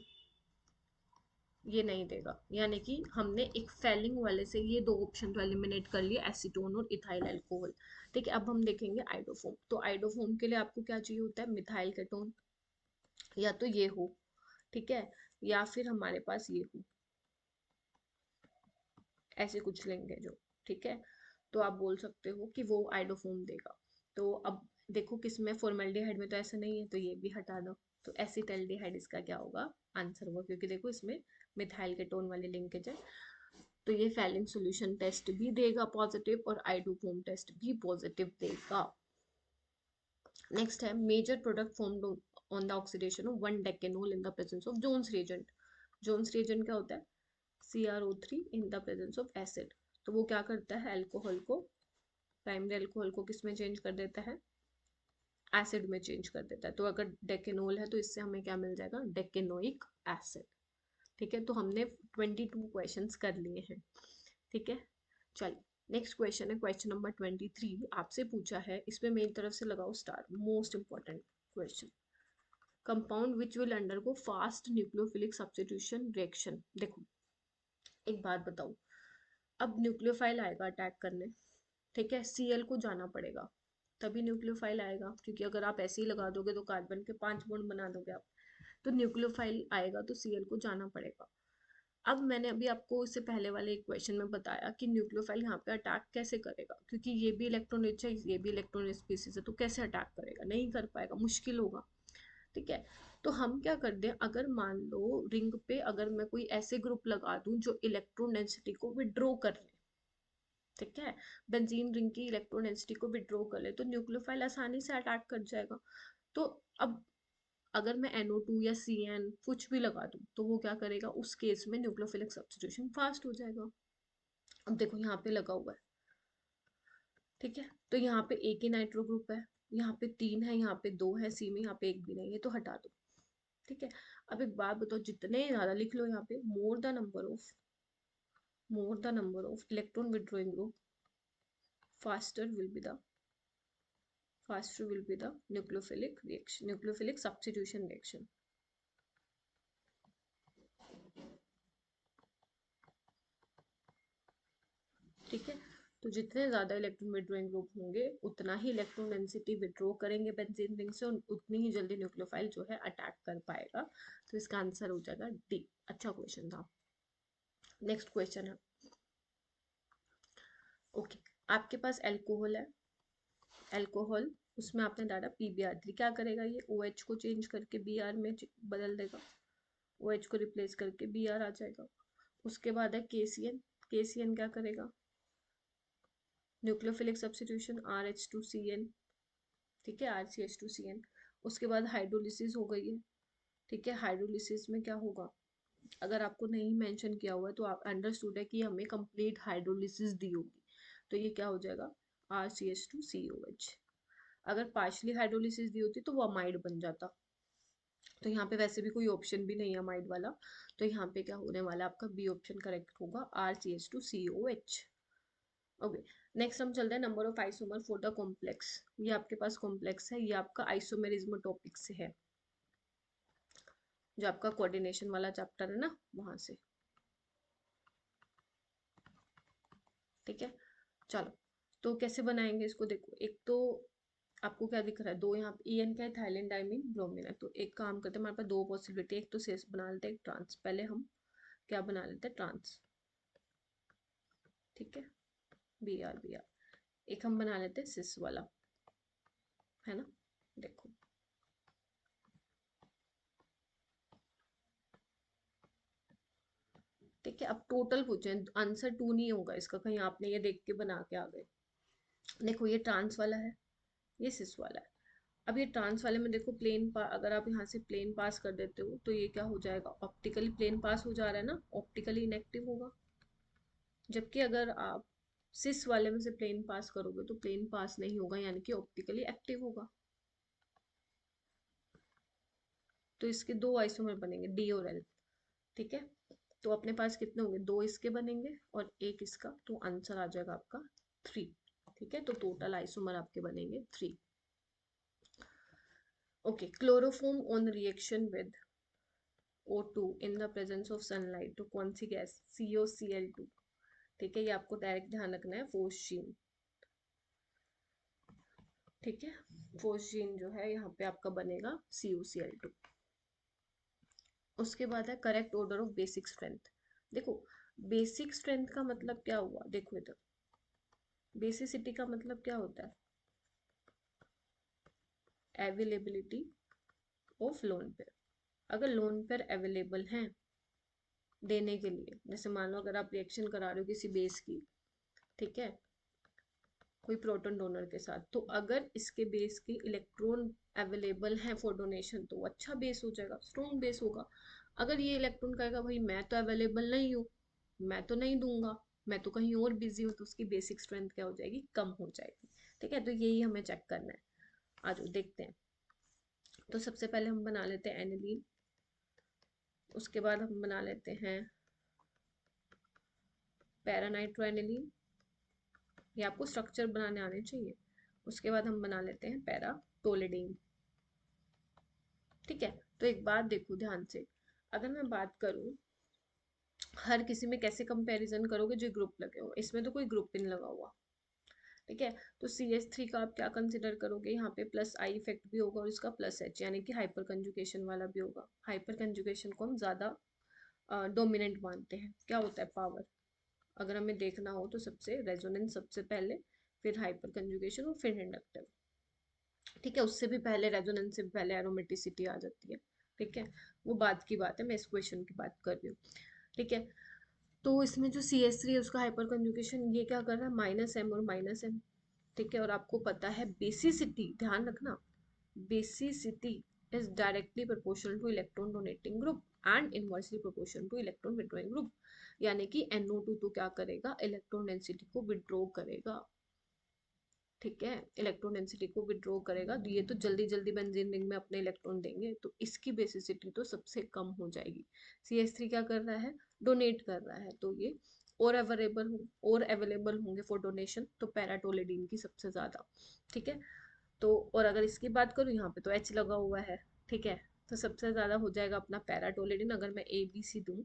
ये नहीं देगा। यानी कि हमने एक फैलिंग वाले से ये दो ऑप्शन तो एलिमिनेट कर लिए, एसीटोन और इथाइल अल्कोहल, ठीक है। अब हम देखेंगे आइडोफोम। तो आइडोफोम के लिए आपको क्या चाहिए होता है, मिथाइल केटोन, या तो ये हो, ठीक है, या फिर हमारे पास ये हो, ऐसे कुछ लेंगे जो, ठीक है। तो आप बोल सकते हो कि वो आइडोफोम देगा। तो अब देखो किसमें, फॉर्मेल्डिहाइड में तो ऐसा नहीं है तो ये भी हटा दो। तो एसिटल्डिहाइड इसका क्या होगा, आंसर होगा, क्योंकि देखो इसमें मिथाइल केटोन वाली लिंकेज है। तो ये फैलिंग सॉल्यूशन टेस्ट भी देगा पॉजिटिव और आइडोफोम टेस्ट भी पॉजिटिव देगा। नेक्स्ट है major product formed on the oxidation of 1 decanol in the presence of Jones reagent. Jones reagent क्या होता है, CrO3 in the presence of acid. तो वो क्या करता है, अल्कोहल को, प्राइमरी अल्कोहल को किस में चेंज कर देता है, एसिड में चेंज कर देता है। तो अगर डेकेनोल है तो इससे हमें क्या मिल जाएगा, डेकेनोइक एसिड, ठीक है। तो हमने 22 क्वेश्चंस कर लिए हैं, ठीक है। चलिए नेक्स्ट क्वेश्चन है क्वेश्चन नंबर 23। आपसे पूछा है, इसमें मेरी तरफ से लगाओ star, most important question. Compound which will undergo fast nucleophilic substitution reaction. देखो एक बात बताओ, अब न्यूक्लियोफाइल आएगा अटैक करने, ठीक है, Cl को जाना पड़ेगा तभी न्यूक्लियोफाइल आएगा, क्योंकि अगर आप ऐसे ही लगा दोगे तो कार्बन के 5 बॉन्ड बना दोगे आप। तो न्यूक्लियोफाइल आएगा तो Cl को जाना पड़ेगा। अब मैंने अभी आपको इससे पहले वाले एक क्वेश्चन में बताया कि न्यूक्लियोफाइल यहाँ पे अटैक कैसे करेगा, क्योंकि ये भी इलेक्ट्रॉन रिच है ये भी इलेक्ट्रॉन रिच स्पीसीज है, तो कैसे अटैक करेगा, नहीं कर पाएगा, मुश्किल होगा, ठीक है। तो हम क्या कर दें, अगर मान लो रिंग पे अगर मैं कोई ऐसे ग्रुप लगा दूं जो इलेक्ट्रॉन डेंसिटी को विड्रॉ कर ले, ठीक है, बेंजीन रिंग की इलेक्ट्रॉन डेंसिटी को विड्रॉ कर ले, तो न्यूक्लियोफाइल आसानी से अटैक कर जाएगा। तो अब अगर मैं NO2 या CN कुछ भी लगा दूं तो वो क्या करेगा, उस केस में न्यूक्लियोफिलिक सब्स्टिट्यूशन फास्ट हो जाएगा। अब देखो यहाँ पे लगा हुआ है, ठीक है, तो यहाँ पे एक ही नाइट्रो ग्रुप है, यहाँ पे 3 है, यहाँ पे 2 है सी में, यहाँ पे एक भी नहीं है, तो हटा दो, ठीक है। अब एक बात बताओ, जितने ज्यादा लिख लो यहाँ पे, more the number of electron withdrawing group faster will be the faster will be the nucleophilic reaction, nucleophilic substitution reaction. ठीक है, तो जितने ज्यादा इलेक्ट्रॉन विड्रॉइंग ग्रुप होंगे उतना ही इलेक्ट्रॉन डेंसिटी विड्रॉ करेंगे बेंजीन रिंग से, उतनी ही जल्दी न्यूक्लियोफाइल जो है अटैक कर पाएगा। तो इसका आंसर हो जाएगा डी। अच्छा क्वेश्चन था। नेक्स्ट क्वेश्चन है, ओके आपके पास एल्कोहल है, एल्कोहल उसमें आपने डाला PbR3, क्या करेगा ये OH को चेंज करके Br में बदल देगा, OH को रिप्लेस करके Br आ जाएगा। उसके बाद है KCN, KCN क्या करेगा, न्यूक्लियोफिलिक सब्स्टिट्यूशन RH2Cn, ठीक है RCH2Cn। उसके बाद हाइड्रोलिसिस हो गई है, ठीक है हाइड्रोलिसिस में क्या होगा, अगर आपको नहीं मेंशन किया हुआ है तो आप अंडरस्टूड है कि हमें कंप्लीट हाइड्रोलिसिस दी होगी, तो ये क्या हो जाएगा RCH2COH। अगर पार्शली हाइड्रोलिसिस दी होती तो वो अमाइड बन जाता, तो यहाँ पे वैसे भी कोई ऑप्शन भी नहीं है अमाइड वाला, तो यहाँ पे क्या होने वाला आपका बी ऑप्शन करेक्ट होगा RCH2COH। ओके नेक्स्ट हम चलते हैं number of isomer for the complex. ये आपके पास कॉम्प्लेक्स है, ये आपका आइसोमेरिज्म टॉपिक से है, जो आपका कोऑर्डिनेशन वाला चैप्टर है ना वहां से, ठीक है। चलो तो कैसे बनाएंगे इसको, देखो एक तो आपको क्या दिख रहा है, दो यहाँ पे EN क्या है, थाइलिन डाइमीन ब्रोमीन है, तो एक काम करते हैं, हमारे पास दो पॉसिबिलिटी, एक तो सेस बना लेते हैं, एक ट्रांस। पहले हम क्या बना लेते हैं, ट्रांस, ठीक है BR एक हम बना लेते हैं सिस वाला, है ना। देखो ठीक है, अब टोटल पूछे, आंसर 2 नहीं होगा इसका, कहीं आपने ये देख के बना के आ गए। देखो ये ट्रांस वाला है, ये सिस वाला है। अब ये ट्रांस वाले में देखो अगर आप यहाँ से प्लेन पास कर देते हो तो ये क्या हो जाएगा, ऑप्टिकली प्लेन पास हो जा रहा है ना, ऑप्टिकली इनएक्टिव होगा। जबकि अगर आप सिस वाले में से प्लेन पास करोगे तो प्लेन पास नहीं होगा, यानी कि ऑप्टिकली एक्टिव होगा। तो इसके दो आइसोमर बनेंगे D और L, ठीक है। तो अपने पास कितने होंगे, दो इसके बनेंगे और एक इसका, तो आंसर आ जाएगा आपका 3, ठीक है। तो टोटल आइसोमर आपके बनेंगे 3। Okay chloroform on reaction with O2 in the presence of sunlight, तो कौन सी गैस, COCl2, ठीक है। ये आपको डायरेक्ट ध्यान रखना है, फोस्जीन, ठीक है। फोस्जीन जो है यहाँ पे आपका बनेगा COCl2। उसके बाद है correct order of basic strength. देखो बेसिक स्ट्रेंथ का मतलब क्या हुआ, देखो इधर बेसिसिटी का मतलब क्या होता है, अवेलेबिलिटी ऑफ लोन पेयर। अगर लोन पेयर अवेलेबल हैं देने के लिए, जैसे मान लो अगर आप रिएक्शन करा रहे हो किसी बेस की, ठीक है, कोई प्रोटॉन डोनर के साथ, तो अगर इसके बेस के इलेक्ट्रॉन अवेलेबल हैं फॉर डोनेशन तो अच्छा बेस हो जाएगा, स्ट्रॉन्ग बेस होगा। अगर ये इलेक्ट्रॉन कहेगा भाई मैं तो अवेलेबल नहीं हूँ, मैं तो नहीं दूंगा, मैं तो कहीं और बिजी हूँ, तो उसकी बेसिक स्ट्रेंथ क्या हो जाएगी, कम हो जाएगी, ठीक है। तो यही हमें चेक करना है, आज देखते हैं। तो सबसे पहले हम बना लेते हैं एनिलीन, उसके बाद हम बना लेते हैं पैरानाइट्रोएनिलीन, ये आपको स्ट्रक्चर बनाने आने चाहिए। उसके बाद हम बना लेते हैं पैराटोलिडीन, ठीक है। तो एक बात देखो ध्यान से, अगर मैं बात करूं हर किसी में कैसे कंपैरिजन करोगे, जो ग्रुप लगे हो, इसमें तो कोई ग्रुप इन लगा हुआ, ठीक है। तो CH3 का आप क्या कंसिडर करोगे, यहाँ पे प्लस I इफेक्ट भी होगा और इसका प्लस H, यानी कि हाइपर कंजुगेशन वाला भी होगा। हाइपर कंजुगेशन को हम ज्यादा डोमिनेंट मानते हैं, क्या होता है पावर, अगर हमें देखना हो तो सबसे रेजोनेंस सबसे पहले, फिर हाइपर कंजुगेशन और फिर इंडक्टिव, ठीक है। उससे भी पहले रेजोनेंस से भी पहले एरोमेटिसिटी आ जाती है, ठीक है। वो बात की बात है, मैं इस क्वेश्चन की बात कर रही हूँ, ठीक है। तो इसमें जो CH3 है उसका हाइपर कंजुगेशन ये क्या कर रहा है, -M और -M, ठीक है। और आपको पता है बेसिसिटी, ध्यान रखना, basicity is directly proportional two electron donating group and inversely proportional two electron withdrawing group, यानी कि NO2 तो क्या करेगा, इलेक्ट्रॉन डेंसिटी को विड्रॉ करेगा, ठीक है, इलेक्ट्रॉन डेंसिटी को विड्रॉ करेगा। तो ये तो जल्दी जल्दी बेंजीन रिंग में अपने इलेक्ट्रॉन देंगे, तो इसकी बेसिसिटी तो सबसे कम हो जाएगी। CH3 क्या कर रहा है, डोनेट कर रहा है, तो ये और अवेलेबल होंगे फॉर डोनेशन, तो पैराटोलिडीन की सबसे ज्यादा, ठीक है। तो और अगर इसकी बात करूँ यहाँ पे तो H लगा हुआ है, ठीक है। तो सबसे ज़्यादा हो जाएगा अपना पैराटोलिडिन। अगर मैं ABC दूँ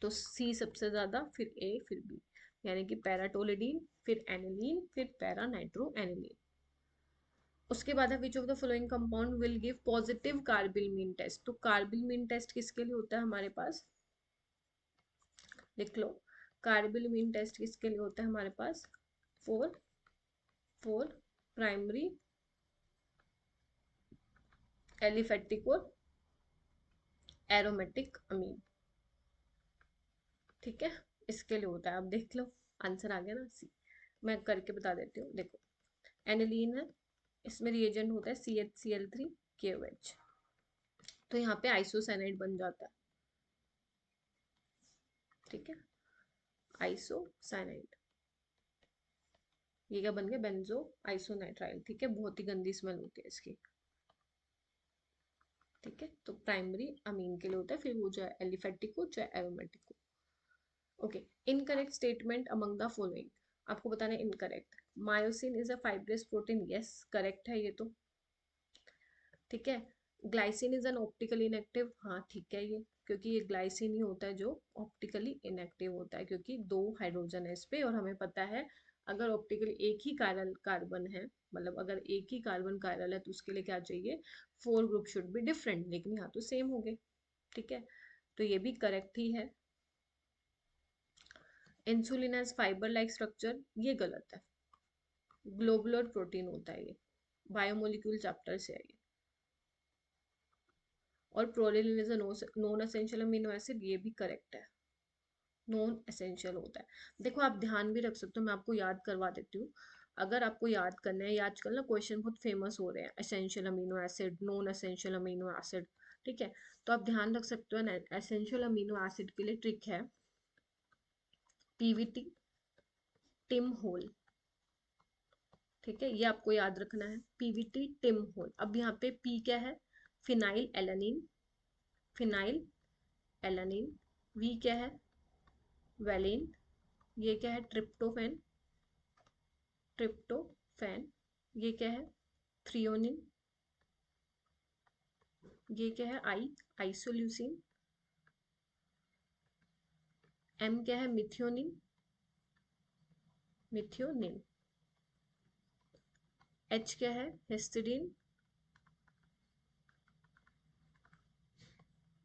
तो C सबसे ज़्यादा, फिर A, फिर B, यानी कि पैराटोलिडीन, फिर एनिलीन, फिर पैरा नाइट्रो एनिलीन। उसके बाद है which of the following compound will give positive carbylamine test. तो कार्बिल मीन टेस्ट किसके लिए होता है हमारे पास, लिख लो। कार्बिल मीन टेस्ट किसके लिए होता है हमारे पास, फॉर प्राइमरी एलिफेटिक और एरोमेटिक अमीन, ठीक है, इसके लिए होता है। आप देख लो, आंसर आ गया ना, सी। मैं करके बता देती हूँ, देखो एनिलीन है, इसमें रिएजेंट होता है CH Cl3 KOH, तो यहाँ पे आइसोसाइनाइड बन जाता है, ठीक है, आइसोसाइनाइड। ये क्या बन गया, बेंजो आइसोनाइट्राइल, ठीक है, बहुत ही गंदी स्मेल होती है इसकी, ठीक है। तो प्राइमरी अमीन के लिए होता है, फिर वो चाहे एलिफेटिक हो चाहे एरोमेटिक हो। Okay, incorrect statement among the following, आपको बताना है incorrect. Myosin is a fibrous protein, yes correct है ये तो, ठीक है। Glycine is an optically inactive, हाँ ठीक है ये, क्योंकि ये ग्लाइसिन ही होता है जो ऑप्टिकली इनएक्टिव होता है, क्योंकि 2 हाइड्रोजन है इस पे, और हमें पता है अगर ऑप्टिकली एक ही कायरल कार्बन है, मतलब अगर एक ही कार्बन कायरल है तो उसके लिए क्या चाहिए, 4 ग्रुप शुड बी डिफरेंट, लेकिन यहाँ तो सेम हो गए, ठीक है, तो ये भी करेक्ट ही है। Insulin as fibre like structure, ये गलत है, ग्लोबुलर प्रोटीन होता है ये, बायोमोलिक्यूल चैप्टर से है ये। और proline is non essential amino acid, ये भी करेक्ट है, नॉन एसेंशियल होता है। देखो आप ध्यान भी रख सकते हो, मैं आपको याद करवा देती हूँ, अगर आपको याद करना है, आजकल ना क्वेश्चन बहुत फेमस हो रहे हैं, essential amino acid, non essential amino acid, ठीक है, तो आप ध्यान रख सकते हो ना, एसेंशियल अमीनो एसिड के लिए ट्रिक है PVT टिम होल, ठीक है, ये आपको याद रखना है, PVT टिम होल। अब यहाँ पे P क्या है, phenyl alanine, phenyl alanine, V क्या है, वेलिन, ये क्या है, ट्रिप्टोफैन, ट्रिप्टोफैन, ये क्या है, थ्रियोनिन, ये क्या है, आइसोल्यूसिन, M क्या है, मिथियोनिन, मिथियोनिन, H क्या है, हिस्टिडीन,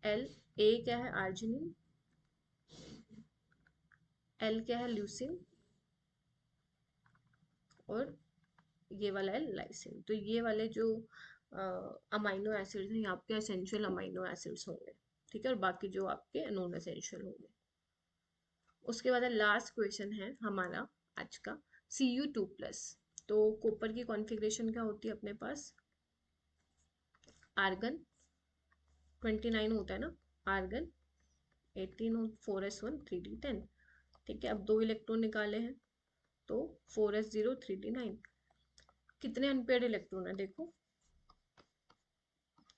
A क्या है, आर्जिनिन, L क्या है, ल्यूसिन, और ये वाला है लाइसिन। तो ये वाले जो अमाइनो एसिड्स हैं, ये आपके एसेंशियल अमाइनो एसिड्स होंगे, ठीक है, और बाकी जो आपके नॉन एसेंशियल होंगे। उसके बाद लास्ट क्वेश्चन है हमारा आज का, Cu2+। तो कॉपर की कॉन्फ़िगरेशन क्या होती है अपने पास, आर्गन 29 होता है ना, आर्गन 18 और 4s1 3d10, ठीक है। अब 2 इलेक्ट्रॉन निकाले हैं, तो 4s0 3d9, कितने अनपेयर्ड इलेक्ट्रॉन है देखो,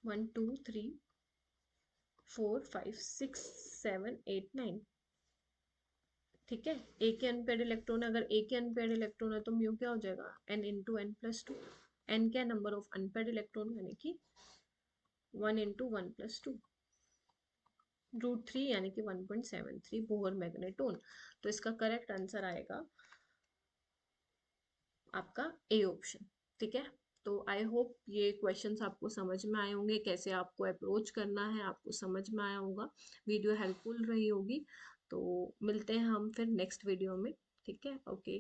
1 2 3 4 5 6 7 8 9, ठीक है। एक ही अनपेयर्ड इलेक्ट्रॉन है, अगर एक ही अनपेयर्ड इलेक्ट्रॉन है तो म्यू क्या हो जाएगा, n × n+2, n क्या नंबर ऑफ अनपेयर्ड इलेक्ट्रॉन, यानी कि 1 × 1+2, √3 यानी कि 1.73 बोहर मैग्नेटोन। तो इसका करेक्ट आंसर आएगा आपका ए ऑप्शन, ठीक है। तो आई होप ये क्वेश्चंस आपको समझ में आए होंगे, कैसे आपको अप्रोच करना है आपको समझ में आया होगा, वीडियो हेल्पफुल रही होगी। तो मिलते हैं हम फिर नेक्स्ट वीडियो में, ठीक है, ओके।